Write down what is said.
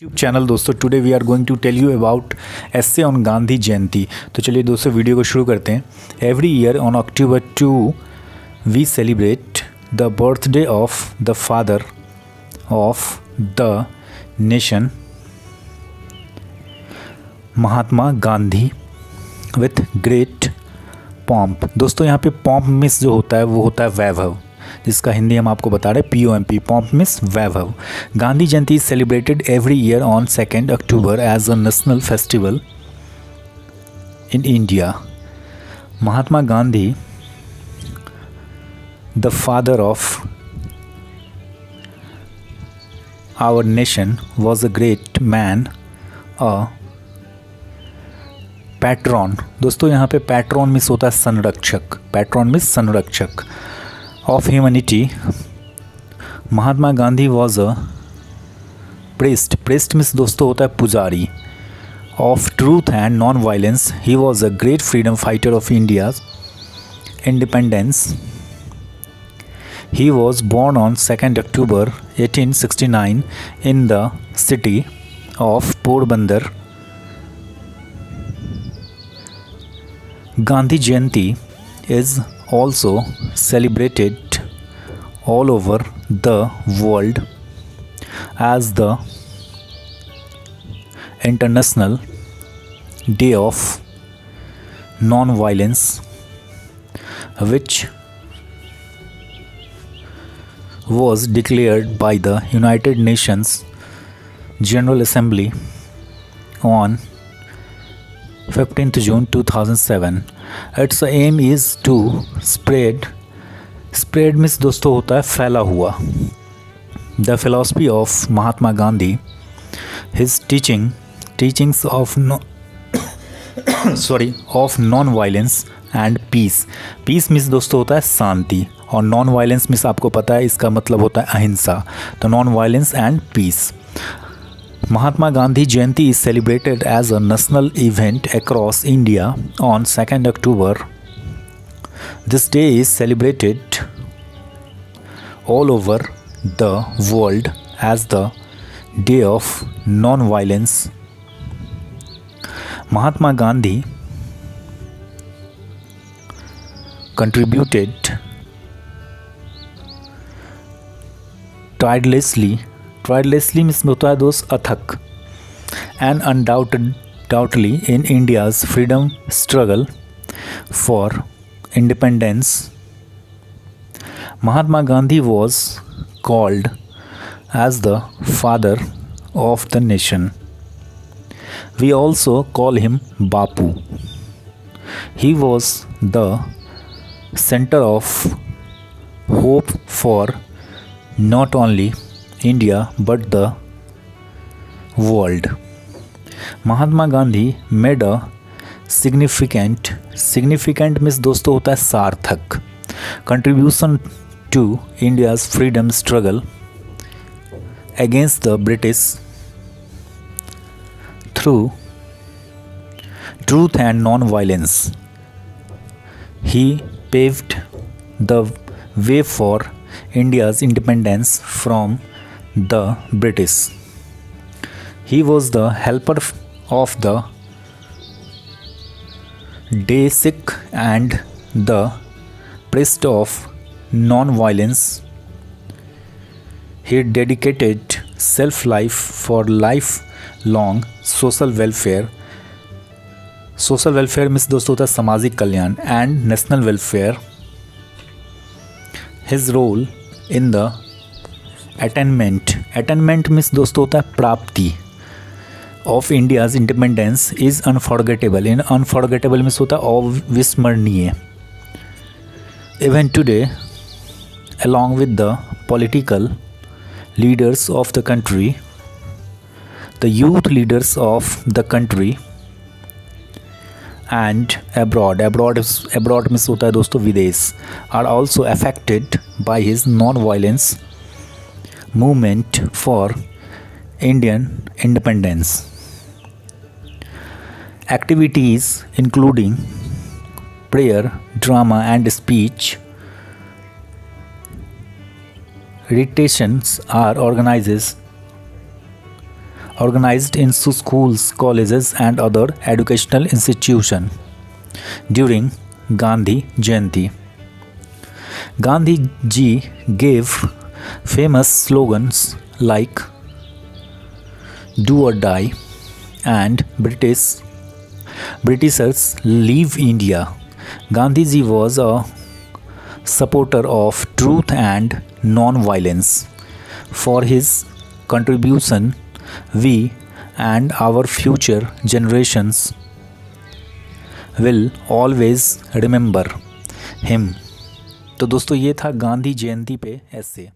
YouTube channel. दोस्तों today we are going to tell you about essay on Gandhi Jayanti. तो चलिए दोस्तों वीडियो को शुरू करते हैं। Every year on October 2 we celebrate the birthday of the father of the nation Mahatma Gandhi with great pomp. दोस्तों यहाँ पे पॉम्प मिस जो होता है वो होता है वैभव, जिसका हिंदी हम आपको बता रहे हैं POMP, पॉम्प मिस वैभव। Gandhi Jayanti is celebrated every year on 2 October as a national festival in India. Mahatma Gandhi, the father of our nation, was a great man, a patron. दोस्तों यहाँ पे पैट्रॉन मिस होता है संरक्षक, पैट्रॉन मिस संरक्षक of humanity. Mahatma Gandhi was a priest, priest means दोस्तों होता है पुजारी। Of truth and non violence, he was a great freedom fighter of India independence. He was born on 2 October 1869 in the city of Porbandar. Gandhi Jayanti is also celebrated all over the world as the International Day of Non-Violence, which was declared by the United Nations General Assembly on 15th June 2007. Its aim is to spread means दोस्तों होता है फैला हुआ, the philosophy of Mahatma Gandhi, his teachings of of non-violence and peace. Peace means दोस्तों होता है शांति, और non violence means आपको पता है इसका मतलब होता है अहिंसा। तो non violence and peace. Mahatma Gandhi Jayanti is celebrated as a national event across India on 2 October. This day is celebrated all over the world as the Day of Non-Violence. Mahatma Gandhi contributed tirelessly means होता है दोस्त अथक, and undoubtedly in India's freedom struggle for independence. Mahatma Gandhi was called as the father of the nation. We also call him Bapu. He was the center of hope for not only India but the world. Mahatma Gandhi made a significant means दोस्तों होता है सार्थक contribution to India's freedom struggle against the British through truth and non-violence. He paved the way for India's independence from the British. He was the helper of the day-sick and the priest of non-violence. He dedicated self-life for lifelong social welfare. Social welfare means दोस्तों होता है सामाजिक कल्याण and national welfare. His role in the attainment means दोस्तों होता है प्राप्ति of India's independence is unforgettable. In unforgettable means होता है अविस्मरणीय. Even today, along with the political leaders of the country, the youth leaders of the country and abroad means होता है दोस्तों विदेश, are also affected by his non-violence movement for Indian independence. Activities including prayer, drama and speech, recitations are organized organized in schools, colleges and other educational institutions during Gandhi Jayanti. Gandhi ji gave famous slogans like "Do or Die" and Britishers leave India. Gandhi ji was a supporter of truth and non-violence. For his contribution, we and our future generations will always remember him. तो दोस्तों ये था गांधी जयंती पे ऐसे।